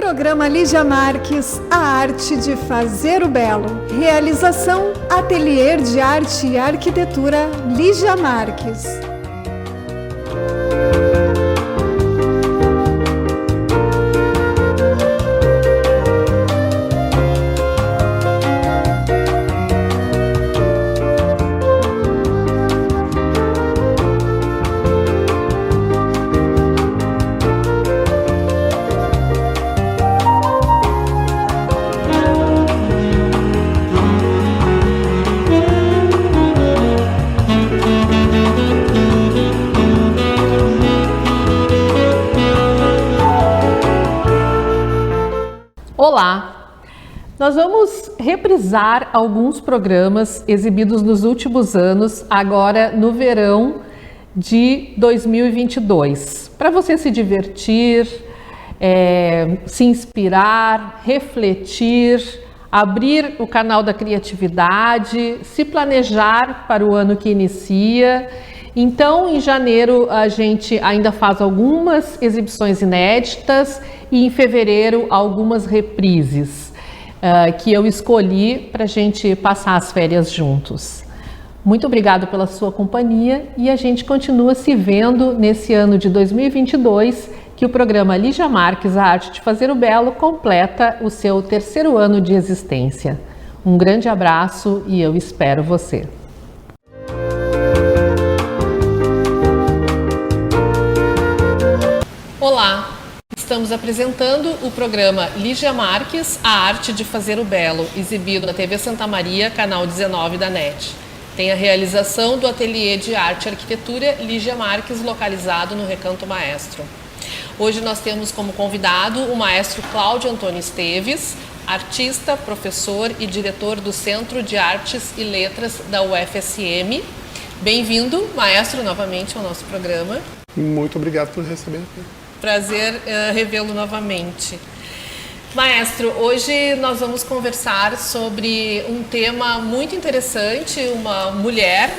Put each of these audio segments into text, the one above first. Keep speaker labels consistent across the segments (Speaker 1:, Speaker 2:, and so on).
Speaker 1: Programa Lígia Marques, a arte de fazer o belo. Realização, Ateliê de Arte e Arquitetura Lígia Marques.
Speaker 2: Olá! Nós vamos reprisar alguns programas exibidos nos últimos anos, agora no verão de 2022, para você se divertir, se inspirar, refletir, abrir o canal da criatividade, se planejar para o ano que inicia. Então, em janeiro, a gente ainda faz algumas exibições inéditas e em fevereiro, algumas reprises que eu escolhi para a gente passar as férias juntos. Muito obrigado pela sua companhia e a gente continua se vendo nesse ano de 2022, que o programa Lígia Marques, a arte de fazer o belo, completa o seu 3º ano de existência. Um grande abraço e eu espero você. Olá! Estamos apresentando o programa Lígia Marques, a arte de fazer o belo, exibido na TV Santa Maria, canal 19 da NET. Tem a realização do Ateliê de Arte e Arquitetura Lígia Marques, localizado no Recanto Maestro. Hoje nós temos como convidado o maestro Cláudio Antônio Esteves, artista, professor e diretor do Centro de Artes e Letras da UFSM. Bem-vindo, maestro, novamente ao nosso programa.
Speaker 3: Muito obrigado por receber.
Speaker 2: Prazer revê-lo novamente. Maestro, hoje nós vamos conversar sobre um tema muito interessante, uma mulher,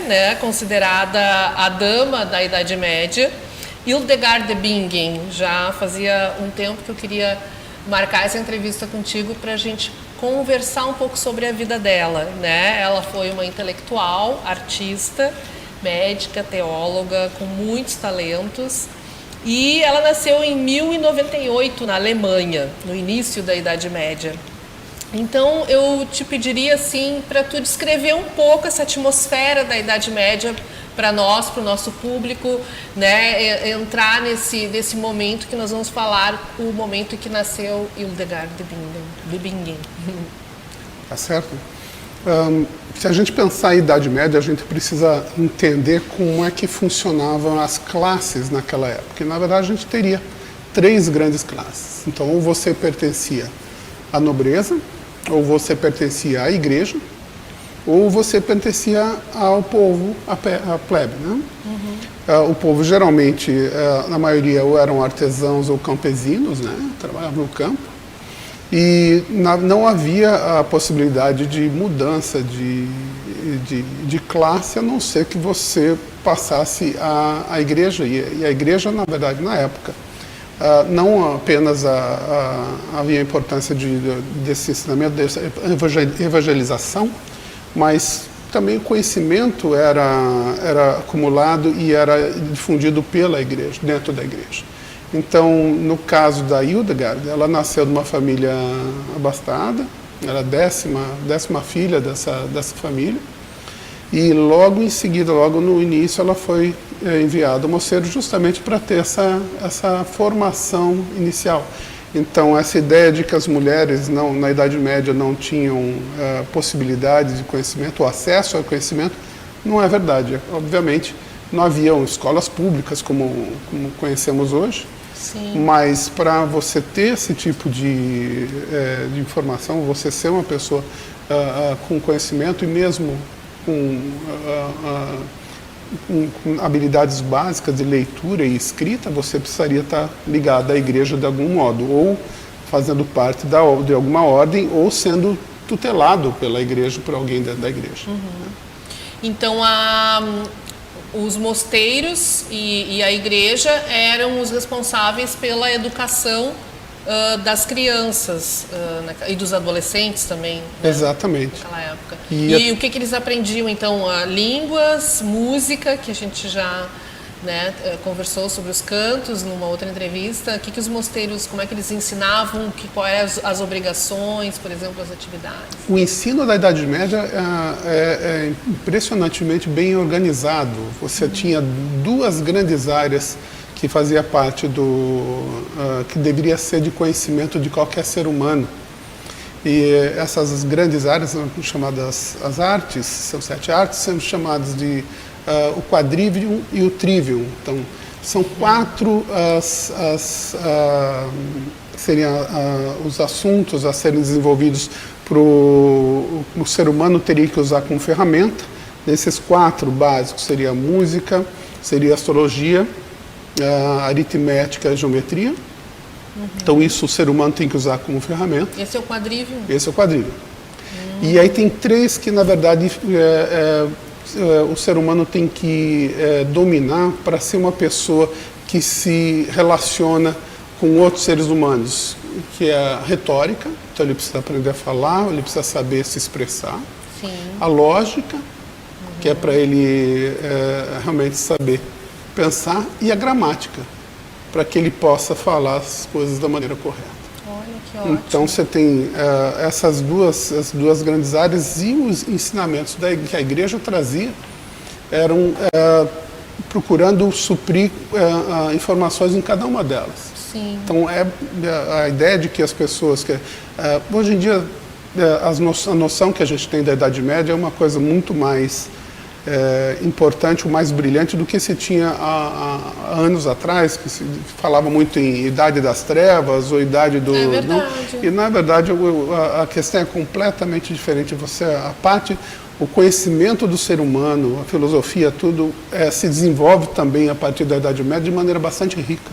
Speaker 2: considerada a dama da Idade Média, Hildegard de Bingen. Já fazia um tempo que eu queria marcar essa entrevista contigo para a gente conversar um pouco sobre a vida dela, Ela foi uma intelectual, artista, médica, teóloga, com muitos talentos. E ela nasceu em 1098 na Alemanha, no início da Idade Média. Então eu te pediria assim para tu descrever um pouco essa atmosfera da Idade Média para nós, para o nosso público, entrar nesse momento que nós vamos falar, o momento em que nasceu Hildegard de Bingen.
Speaker 3: Tá certo. Se a gente pensar em Idade Média, a gente precisa entender como é que funcionavam as classes naquela época. E, na verdade, a gente teria 3 grandes classes. Então, ou você pertencia à nobreza, ou você pertencia à igreja, ou você pertencia ao povo, à plebe, O povo, geralmente, na maioria, ou eram artesãos ou campesinos, trabalhavam no campo. E não havia a possibilidade de mudança de classe, a não ser que você passasse à igreja. E a igreja, na verdade, na época, não apenas havia a importância desse ensinamento, dessa evangelização, mas também o conhecimento era acumulado e era difundido pela igreja, dentro da igreja. Então, no caso da Hildegard, ela nasceu de uma família abastada, era a décima filha dessa família, e logo em seguida, logo no início, ela foi enviada ao mosteiro justamente para ter essa formação inicial. Então, essa ideia de que as mulheres na Idade Média não tinham possibilidade de conhecimento, ou acesso ao conhecimento, não é verdade. Obviamente, não haviam escolas públicas como conhecemos hoje.
Speaker 2: Sim.
Speaker 3: Mas para você ter esse tipo de informação, você ser uma pessoa com conhecimento e mesmo com habilidades básicas de leitura e escrita, você precisaria estar ligado à igreja de algum modo, ou fazendo parte de alguma ordem, ou sendo tutelado pela igreja, por alguém da igreja.
Speaker 2: Uhum. Então, os mosteiros e a igreja eram os responsáveis pela educação das crianças e dos adolescentes também. Né?
Speaker 3: Exatamente.
Speaker 2: Naquela época.
Speaker 3: E
Speaker 2: o que eles aprendiam, então? Línguas, música, que a gente já conversou sobre os cantos numa outra entrevista. O que os mosteiros, como é que eles ensinavam, quais eram as obrigações, por exemplo, as atividades?
Speaker 3: O ensino da Idade Média é impressionantemente bem organizado. Você tinha duas grandes áreas que fazia parte que deveria ser de conhecimento de qualquer ser humano. E essas grandes áreas, chamadas as artes, são 7 artes, são chamadas de o quadrivium e o trivium. Então, são 4 seriam os assuntos a serem desenvolvidos o ser humano teria que usar como ferramenta. Desses 4 básicos seria a música, seria a astrologia, a aritmética e a geometria. Então isso o ser humano tem que usar como ferramenta.
Speaker 2: Esse é o quadrivium?
Speaker 3: Esse é o quadrivium. E aí tem 3 que na verdade o ser humano tem que dominar para ser uma pessoa que se relaciona com outros seres humanos, que é a retórica, então ele precisa aprender a falar, ele precisa saber se expressar.
Speaker 2: Sim.
Speaker 3: A lógica, que é para ele realmente saber pensar, e a gramática, para que ele possa falar as coisas da maneira correta.
Speaker 2: Olha que ótimo.
Speaker 3: Então você tem as duas grandes áreas, e os ensinamentos que a igreja trazia eram procurando suprir informações em cada uma delas.
Speaker 2: Sim.
Speaker 3: Então a ideia de que as pessoas hoje em dia a noção que a gente tem da Idade Média é uma coisa muito mais importante, o mais brilhante do que se tinha há anos atrás, que se falava muito em Idade das Trevas ou Idade do...
Speaker 2: É verdade.
Speaker 3: E na verdade a questão é completamente diferente. O conhecimento do ser humano, a filosofia, tudo se desenvolve também a partir da Idade Média de maneira bastante rica.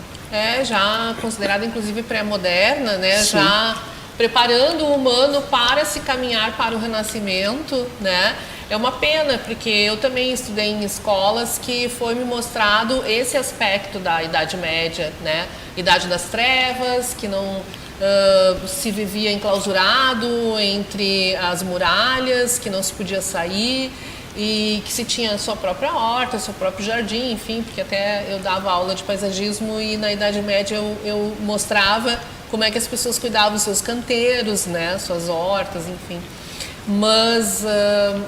Speaker 2: Já considerada inclusive pré-moderna, né?
Speaker 3: Sim.
Speaker 2: Já preparando o humano para se caminhar para o Renascimento, né? É uma pena, porque eu também estudei em escolas que foi me mostrado esse aspecto da Idade Média, né? Idade das Trevas, que não se vivia enclausurado entre as muralhas, que não se podia sair e que se tinha a sua própria horta, seu próprio jardim, enfim, porque até eu dava aula de paisagismo e na Idade Média eu mostrava como é que as pessoas cuidavam dos seus canteiros, né? Suas hortas, enfim. Mas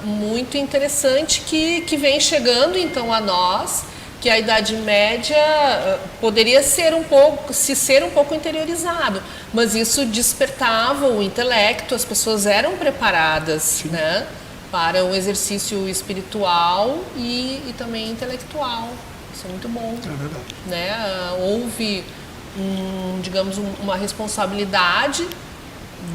Speaker 2: muito interessante que vem chegando então a nós, que a Idade Média poderia ser um pouco interiorizado, mas isso despertava o intelecto, as pessoas eram preparadas, né, para o exercício espiritual e também intelectual. Isso é muito bom.
Speaker 3: É verdade.
Speaker 2: Né? Houve digamos, uma responsabilidade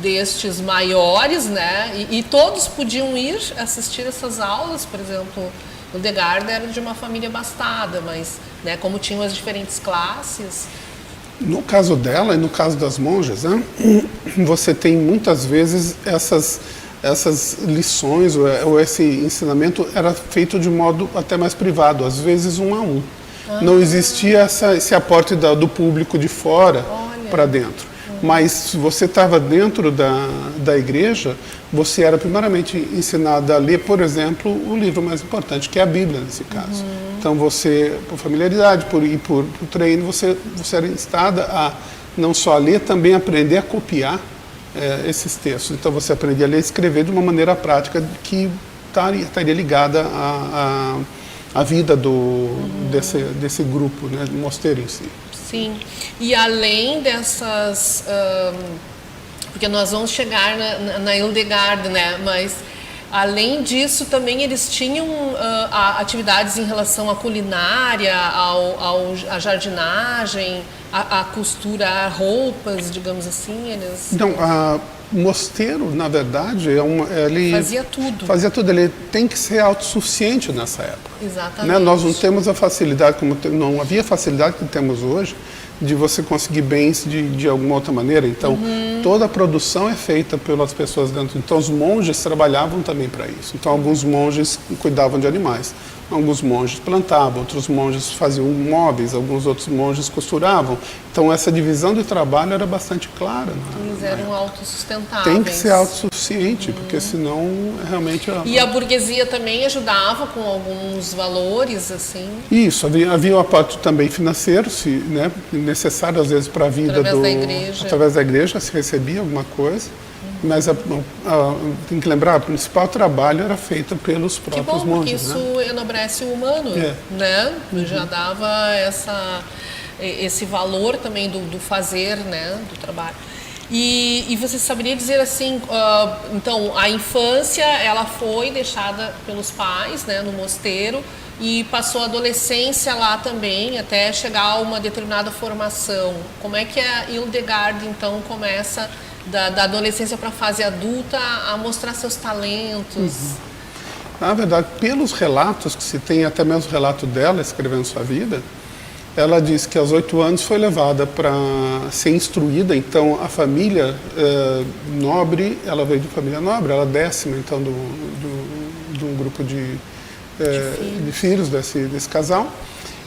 Speaker 2: destes maiores, né? E todos podiam ir assistir essas aulas. Por exemplo, o Hildegard era de uma família abastada, mas, né, como tinham as diferentes classes...
Speaker 3: No caso dela e no caso das monjas, né, você tem muitas vezes essas lições ou esse ensinamento era feito de modo até mais privado, às vezes 1 a 1. Não existia esse aporte do público de fora para dentro. Mas se você estava dentro da igreja, você era primeiramente ensinado a ler, por exemplo, o livro mais importante, que é a Bíblia, nesse caso. Então você, por familiaridade e por treino, você era instada a não só ler, também aprender a copiar esses textos. Então você aprendia a ler e escrever de uma maneira prática que estaria ligada à vida desse grupo, né, do mosteiro em si.
Speaker 2: Sim, e além dessas, porque nós vamos chegar na Hildegard, né? Mas além disso também eles tinham atividades em relação à culinária, à jardinagem, à costura, a roupas, digamos assim.
Speaker 3: Então, o mosteiro, na verdade, ele
Speaker 2: fazia tudo.
Speaker 3: Fazia tudo. Ele tem que ser autossuficiente nessa época.
Speaker 2: Exatamente.
Speaker 3: Né? Nós não temos a facilidade, não havia a facilidade que temos hoje, de você conseguir bens de alguma outra maneira. Então, toda a produção é feita pelas pessoas dentro. Então, os monges trabalhavam também para isso. Então, alguns monges cuidavam de animais, alguns monges plantavam, outros monges faziam móveis, alguns outros monges costuravam. Então, essa divisão de trabalho era bastante clara.
Speaker 2: Eles eram autossustentáveis.
Speaker 3: Tem que ser autossuficiente, porque senão realmente...
Speaker 2: E a burguesia também ajudava com alguns valores, assim?
Speaker 3: Isso, havia um aporte também financeiro, né, necessário às vezes para a vida
Speaker 2: através da igreja.
Speaker 3: Através da igreja se recebia alguma coisa, mas tem que lembrar, o principal trabalho era feito pelos próprios monges.
Speaker 2: Que bom, porque isso enobrece o humano, né? Já dava esse valor também do fazer, né, do trabalho. E você saberia dizer assim, então a infância ela foi deixada pelos pais, né, no mosteiro, e passou a adolescência lá também, até chegar a uma determinada formação. Como é que a Hildegard então começa da adolescência para a fase adulta a mostrar seus talentos?
Speaker 3: Na verdade, pelos relatos que se tem, até mesmo o relato dela escrevendo sua vida, ela diz que aos 8 anos foi levada para ser instruída. Então, a família nobre, ela veio de família nobre, ela é 10ª, então, de um grupo de filhos desse casal.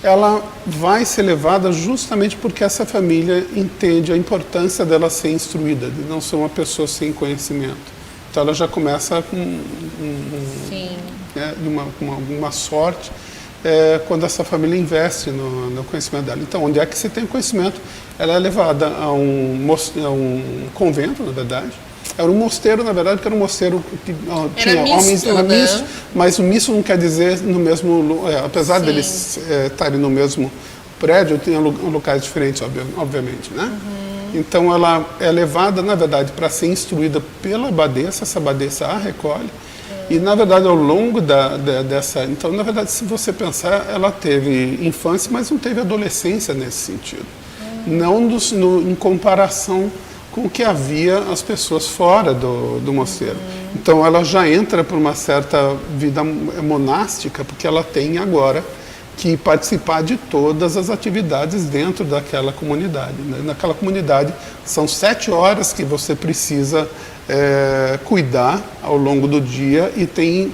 Speaker 3: Ela vai ser levada justamente porque essa família entende a importância dela ser instruída, de não ser uma pessoa sem conhecimento. Então, ela já começa com uma sorte, quando essa família investe no conhecimento dela. Então, onde é que se tem conhecimento? Ela é levada a um convento, na verdade. Era um mosteiro, na verdade, que era um mosteiro que tinha homens, era misto, mas o misto não quer dizer no mesmo, apesar deles estarem no mesmo prédio, tinha locais diferentes, obviamente, né? Então, ela é levada, na verdade, para ser instruída pela abadesa, essa abadesa a recolhe. E, na verdade, ao longo dessa... Então, na verdade, se você pensar, ela teve infância, mas não teve adolescência nesse sentido. Não em comparação com o que havia as pessoas fora do mosteiro. Então, ela já entra por uma certa vida monástica, porque ela tem agora que participar de todas as atividades dentro daquela comunidade, né? Naquela comunidade, são 7 horas que você precisa cuidar ao longo do dia, e tem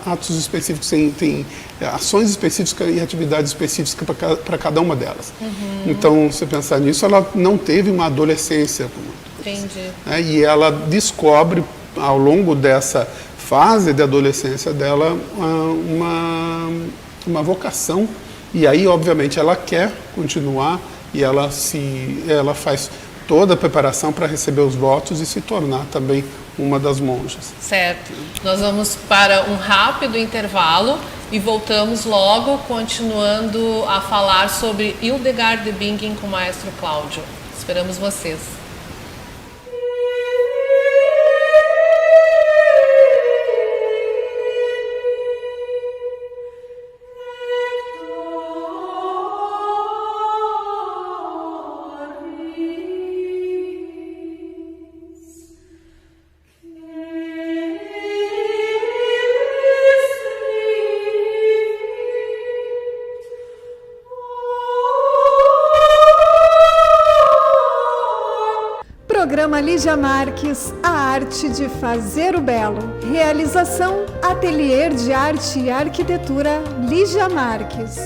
Speaker 3: atos específicos, tem ações específicas e atividades específicas para cada uma delas. Então, se pensar nisso, ela não teve uma adolescência.
Speaker 2: Entendi.
Speaker 3: E ela descobre, ao longo dessa fase de adolescência dela, uma vocação, e aí, obviamente, ela quer continuar, e ela faz toda a preparação para receber os votos e se tornar também uma das monjas.
Speaker 2: Certo. Nós vamos para um rápido intervalo e voltamos logo, continuando a falar sobre Hildegard de Bingen com o maestro Cláudio. Esperamos vocês.
Speaker 1: Programa Lígia Marques, a arte de fazer o belo. Realização, Ateliê de Arte e Arquitetura Lígia Marques.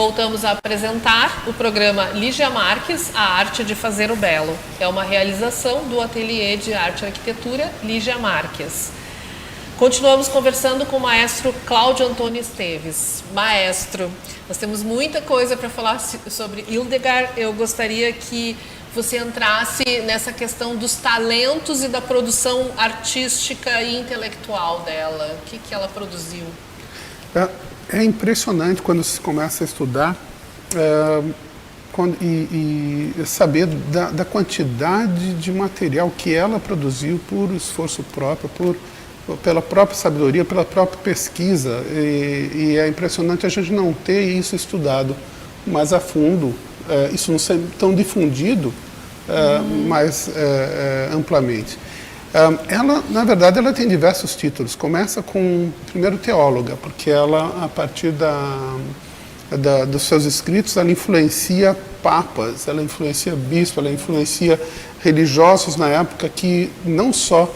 Speaker 2: voltamos a apresentar o programa Lígia Marques, A Arte de Fazer o Belo. É uma realização do Ateliê de Arte e Arquitetura Lígia Marques. Continuamos conversando com o maestro Cláudio Antônio Esteves. Maestro, nós temos muita coisa para falar sobre Hildegard. Eu gostaria que você entrasse nessa questão dos talentos e da produção artística e intelectual dela. O que ela produziu?
Speaker 3: É impressionante quando se começa a estudar e saber da quantidade de material que ela produziu por esforço próprio, pela própria sabedoria, pela própria pesquisa. E é impressionante a gente não ter isso estudado mais a fundo, isso não ser tão difundido mais amplamente. Ela, na verdade, ela tem diversos títulos. Começa com, primeiro, teóloga, porque ela, a partir dos seus escritos, ela influencia papas, ela influencia bispos, ela influencia religiosos na época que não só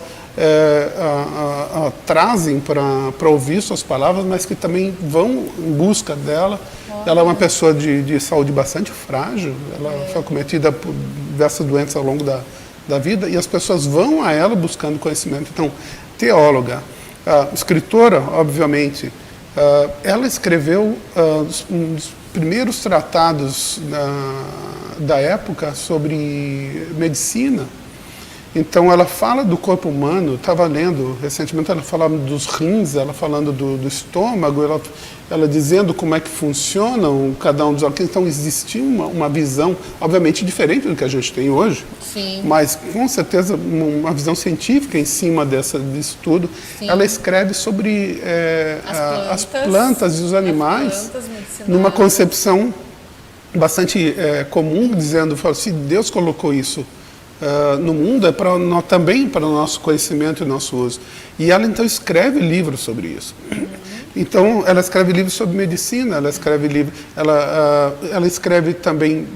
Speaker 3: trazem para ouvir suas palavras, mas que também vão em busca dela. Ela é uma pessoa de saúde bastante frágil, ela foi acometida por diversas doenças ao longo da vida, e as pessoas vão a ela buscando conhecimento. Então, teóloga, escritora, obviamente, ela escreveu um dos primeiros tratados da época sobre medicina. Então, ela fala do corpo humano. Estava lendo recentemente, ela falava dos rins, ela falando do estômago, ela dizendo como é que funcionam cada um dos órgãos. Então, existia uma visão, obviamente, diferente do que a gente tem hoje.
Speaker 2: Sim.
Speaker 3: Mas, com certeza, uma visão científica em cima disso tudo. Sim. Ela escreve sobre as plantas e os animais, numa concepção bastante comum, dizendo, se Deus colocou isso no mundo, é também para o nosso conhecimento e nosso uso. E ela, então, escreve livros sobre isso. Então, ela escreve livros sobre medicina, ela escreve também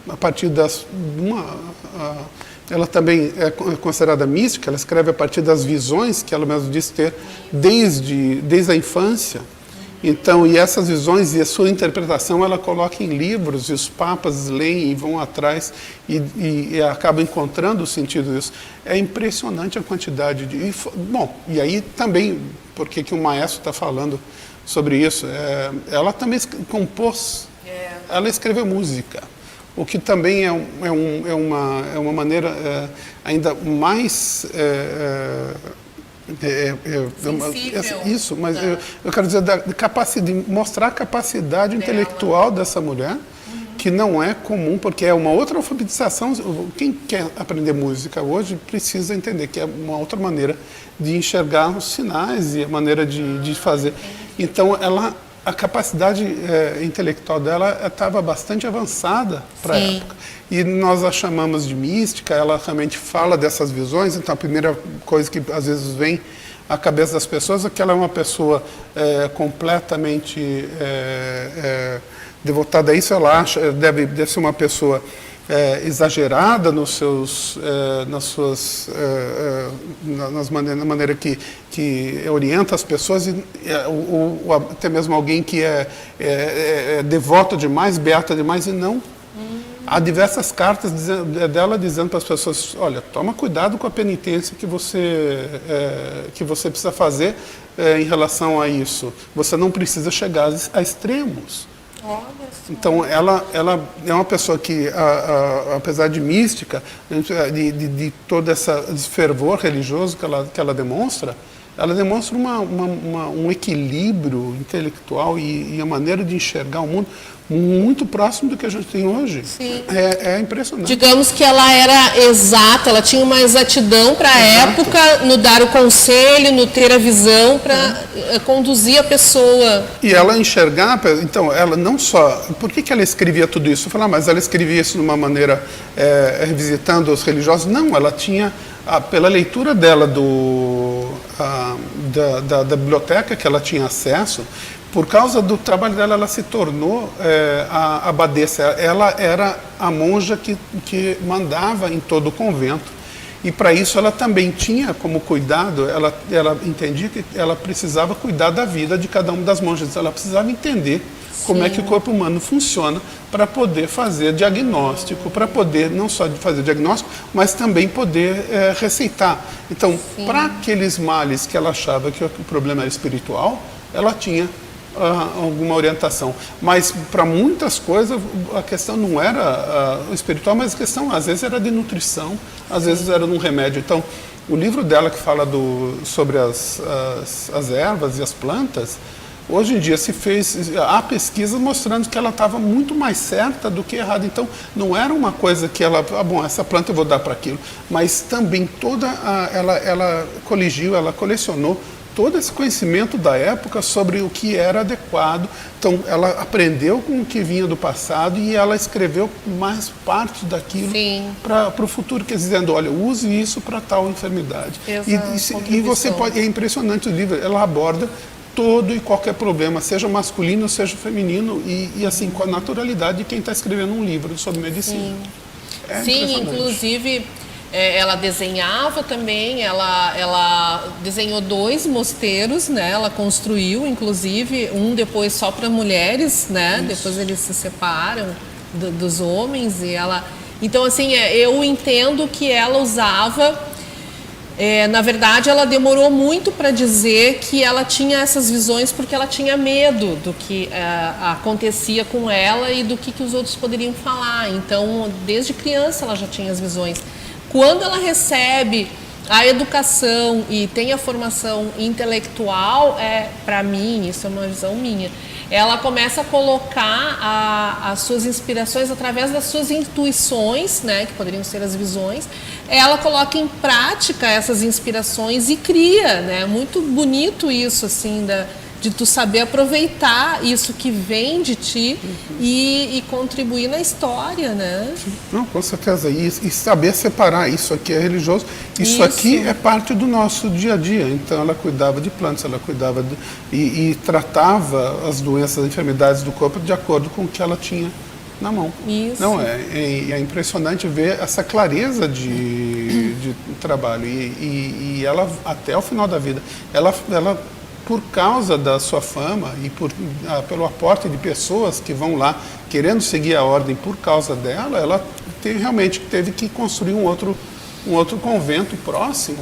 Speaker 3: a partir ela também é considerada mística, ela escreve a partir das visões que ela mesma diz ter desde a infância. Então, e essas visões e a sua interpretação ela coloca em livros, e os papas leem e vão atrás e acabam encontrando o sentido disso. É impressionante a quantidade de... E aí também, por que o maestro está falando sobre isso? Ela também compôs, ela escreveu música, o que também é uma maneira ainda mais... isso, mas eu quero dizer de mostrar a capacidade intelectual dessa mulher, que não é comum, porque é uma outra alfabetização. Quem quer aprender música hoje precisa entender que é uma outra maneira de enxergar os sinais e a maneira de fazer. Então, a capacidade intelectual dela estava bastante avançada para a época. E nós a chamamos de mística. Ela realmente fala dessas visões. Então, a primeira coisa que às vezes vem à cabeça das pessoas é que ela é uma pessoa completamente devotada a isso. Ela acha, deve ser uma pessoa exagerada na maneira que orienta as pessoas, ou até mesmo alguém que é devoto demais, beata demais, e não. Há diversas cartas dela dizendo para as pessoas, olha, toma cuidado com a penitência que você precisa fazer em relação a isso. Você não precisa chegar a extremos. Então, ela é uma pessoa que, apesar de mística, de todo esse fervor religioso que ela demonstra um equilíbrio intelectual e a maneira de enxergar o mundo muito próximo do que a gente tem hoje.
Speaker 2: Sim.
Speaker 3: É impressionante.
Speaker 2: Digamos que ela era exata, ela tinha uma exatidão para a época, no dar o conselho, no ter a visão para conduzir a pessoa.
Speaker 3: E ela enxergar, então, ela não só... Por que ela escrevia tudo isso? Eu falei, mas ela escrevia isso de uma maneira revisitando os religiosos? Não, ela tinha, pela leitura dela da biblioteca que ela tinha acesso, por causa do trabalho dela, ela se tornou a abadesa. Ela era a monja que mandava em todo o convento. E para isso ela também tinha como cuidado, ela entendia que ela precisava cuidar da vida de cada uma das monjas. Ela precisava entender como é que o corpo humano funciona para poder fazer diagnóstico, para poder não só fazer diagnóstico, mas também poder receitar. Então, para aqueles males que ela achava que o problema era espiritual, ela tinha alguma orientação. Mas para muitas coisas a questão não era espiritual, mas a questão às vezes era de nutrição, às vezes era num remédio. Então, o livro dela que fala sobre as ervas e as plantas, hoje em dia há pesquisas mostrando que ela estava muito mais certa do que errada. Então, não era uma coisa que ela, bom, essa planta eu vou dar para aquilo, mas também ela coligiu, ela colecionou todo esse conhecimento da época sobre o que era adequado. Então, ela aprendeu com o que vinha do passado e ela escreveu mais parte daquilo para o futuro, quer dizendo, olha, use isso para tal enfermidade. E você pode, é impressionante o livro, ela aborda todo e qualquer problema, seja masculino, seja feminino, e assim, com a naturalidade de quem está escrevendo um livro sobre medicina.
Speaker 2: Sim, inclusive ela desenhava também, ela desenhou 2 mosteiros, né? Ela construiu, inclusive, um depois só para mulheres, né? Isso. Depois eles se separam dos homens e ela... Então, assim, eu entendo que ela usava... na verdade, ela demorou muito para dizer que ela tinha essas visões porque ela tinha medo do que acontecia com ela e do que os outros poderiam falar. Então, desde criança ela já tinha as visões. Quando ela recebe a educação e tem a formação intelectual, para mim, isso é uma visão minha, ela começa a colocar as suas inspirações através das suas intuições, né, que poderiam ser as visões. Ela coloca em prática essas inspirações e cria, né, muito bonito isso, assim, de tu saber aproveitar isso que vem de ti e contribuir na história, né?
Speaker 3: Não, com certeza. E saber separar, isso aqui é religioso, isso aqui é parte do nosso dia a dia. Então ela cuidava de plantas, ela cuidava e tratava as doenças, as enfermidades do corpo de acordo com o que ela tinha na mão.
Speaker 2: Isso.
Speaker 3: Não, é impressionante ver essa clareza de trabalho. E ela, até o final da vida, ela por causa da sua fama e pelo aporte de pessoas que vão lá querendo seguir a ordem por causa dela, ela realmente teve que construir um outro convento próximo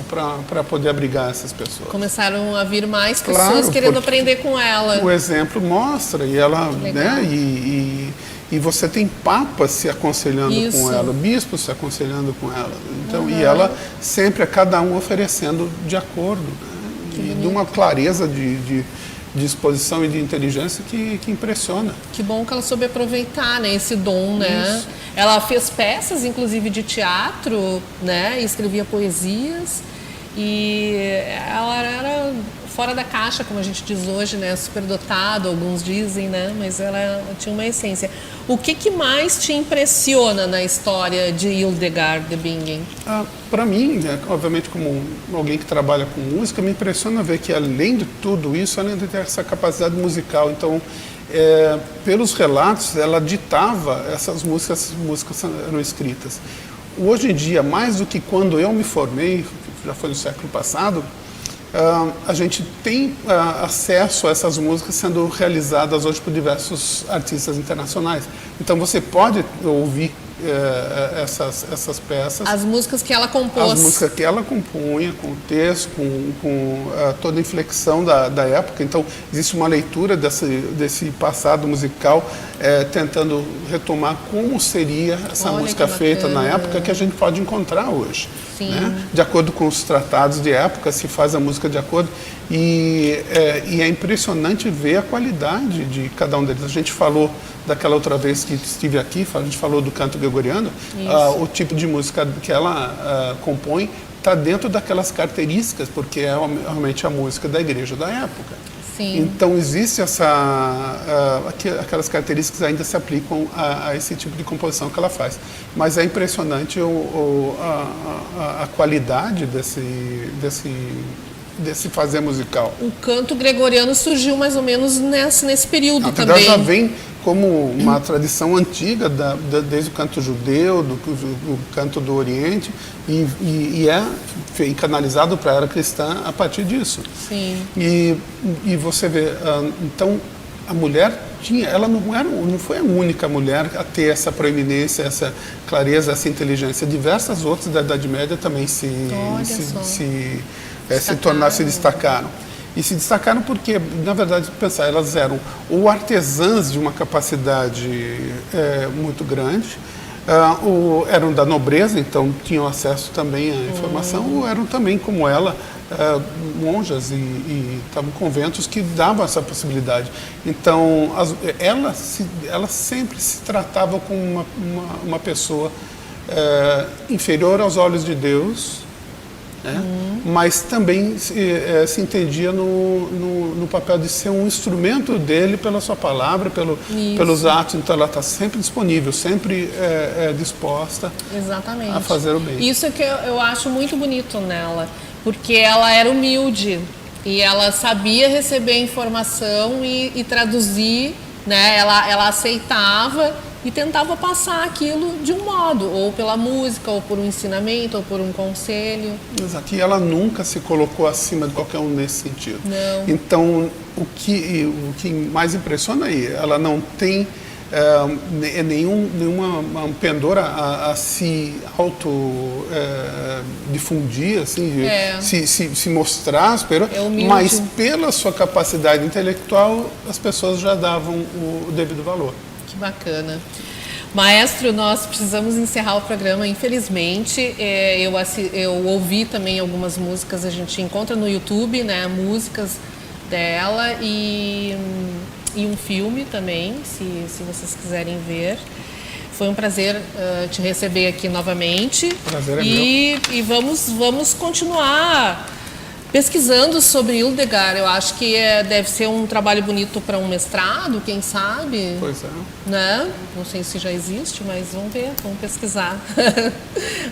Speaker 3: para poder abrigar essas pessoas.
Speaker 2: Começaram a vir mais pessoas querendo aprender com ela.
Speaker 3: O exemplo mostra, e ela, né, e você tem papas se aconselhando com ela, bispos se aconselhando com ela. Então, e ela sempre a cada um oferecendo de acordo, né? E de uma clareza de exposição e de inteligência que impressiona.
Speaker 2: Que bom que ela soube aproveitar, né, esse dom, né? Isso. Ela fez peças, inclusive, de teatro, né? E escrevia poesias. E ela era fora da caixa, como a gente diz hoje, né? Superdotado, alguns dizem, né? Mas ela tinha uma essência. O que mais te impressiona na história de Hildegard de Bingen?
Speaker 3: Para mim, obviamente, como alguém que trabalha com música, me impressiona ver que, além de tudo isso, além de ter essa capacidade musical, então, pelos relatos, ela ditava essas músicas eram escritas. Hoje em dia, mais do que quando eu me formei, já foi no século passado, a gente tem acesso a essas músicas sendo realizadas hoje por diversos artistas internacionais. Então você pode ouvir essas peças.
Speaker 2: As músicas que ela compôs.
Speaker 3: As músicas que ela compunha, com o texto, com toda a inflexão da época. Então existe uma leitura desse passado musical tentando retomar como seria essa música feita na época que a gente pode encontrar hoje. Né? De acordo com os tratados de época, se faz a música de acordo. E é impressionante ver a qualidade de cada um deles. A gente falou daquela outra vez que estive aqui, a gente falou do canto gregoriano, o tipo de música que ela compõe está dentro daquelas características, porque é realmente a música da igreja da época.
Speaker 2: Sim.
Speaker 3: Então existe aquelas características ainda se aplicam a esse tipo de composição que ela faz. Mas é impressionante a qualidade desse fazer musical.
Speaker 2: O canto gregoriano surgiu mais ou menos nesse período
Speaker 3: também.
Speaker 2: Já
Speaker 3: vem como uma tradição antiga, desde o canto judeu, do canto do Oriente, e é canalizado para a era cristã a partir disso.
Speaker 2: Sim.
Speaker 3: E você vê, então, a mulher ela não foi a única mulher a ter essa proeminência, essa clareza, essa inteligência. Diversas outras da Idade Média também se destacaram. E se destacaram porque, na verdade, pensar, elas eram ou artesãs de uma capacidade muito grande, ou eram da nobreza, então tinham acesso também à informação, ou eram também, como ela, monjas e estavam conventos que davam essa possibilidade. Então, ela sempre se tratava como uma pessoa inferior aos olhos de Deus, mas também se entendia no papel de ser um instrumento dele pela sua palavra, pelos atos. Então ela está sempre disponível, sempre disposta a fazer o bem.
Speaker 2: Isso é que eu acho muito bonito nela, porque ela era humilde e ela sabia receber informação e traduzir, né? Ela aceitava e tentava passar aquilo de um modo, ou pela música, ou por um ensinamento, ou por um conselho.
Speaker 3: Exato, e ela nunca se colocou acima de qualquer um nesse sentido.
Speaker 2: Não.
Speaker 3: Então, o que mais impressiona aí, ela não tem nenhuma pendor a se difundir, assim, se mostrar superior, mas pela sua capacidade intelectual, as pessoas já davam o devido valor.
Speaker 2: Que bacana. Maestro, nós precisamos encerrar o programa, infelizmente. Eu ouvi também algumas músicas, a gente encontra no YouTube, né, músicas dela e um filme também, se vocês quiserem ver. Foi um prazer te receber aqui novamente.
Speaker 3: Prazer é meu.
Speaker 2: E vamos continuar pesquisando sobre Hildegard. Eu acho que deve ser um trabalho bonito para um mestrado, quem sabe?
Speaker 3: Pois é.
Speaker 2: Né? Não sei se já existe, mas vamos ver, vamos pesquisar.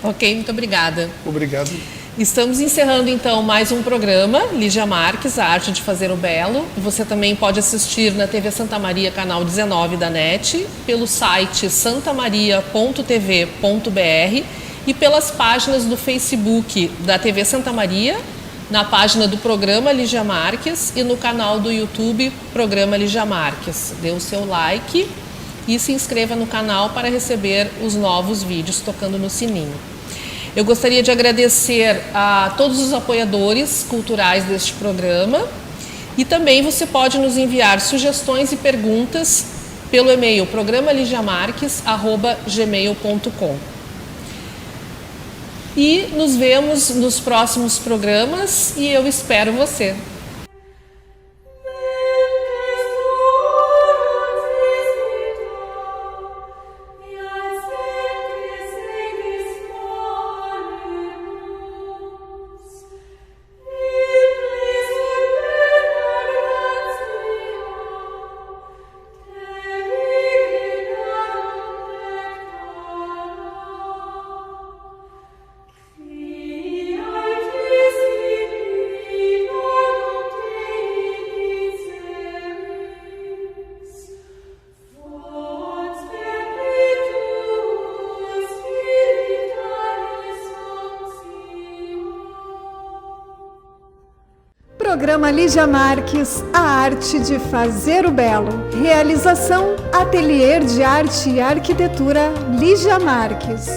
Speaker 2: Ok, muito obrigada.
Speaker 3: Obrigado.
Speaker 2: Estamos encerrando então mais um programa, Lígia Marques, A Arte de Fazer o Belo. Você também pode assistir na TV Santa Maria, canal 19 da NET, pelo site santamaria.tv.br e pelas páginas do Facebook da TV Santa Maria, na página do programa Lígia Marques e no canal do YouTube Programa Lígia Marques. Dê o seu like e se inscreva no canal para receber os novos vídeos tocando no sininho. Eu gostaria de agradecer a todos os apoiadores culturais deste programa e também você pode nos enviar sugestões e perguntas pelo e-mail programaligiamarques@gmail.com. E nos vemos nos próximos programas e eu espero você.
Speaker 1: Programa Lígia Marques, A Arte de Fazer o Belo. Realização, Ateliê de Arte e Arquitetura Lígia Marques.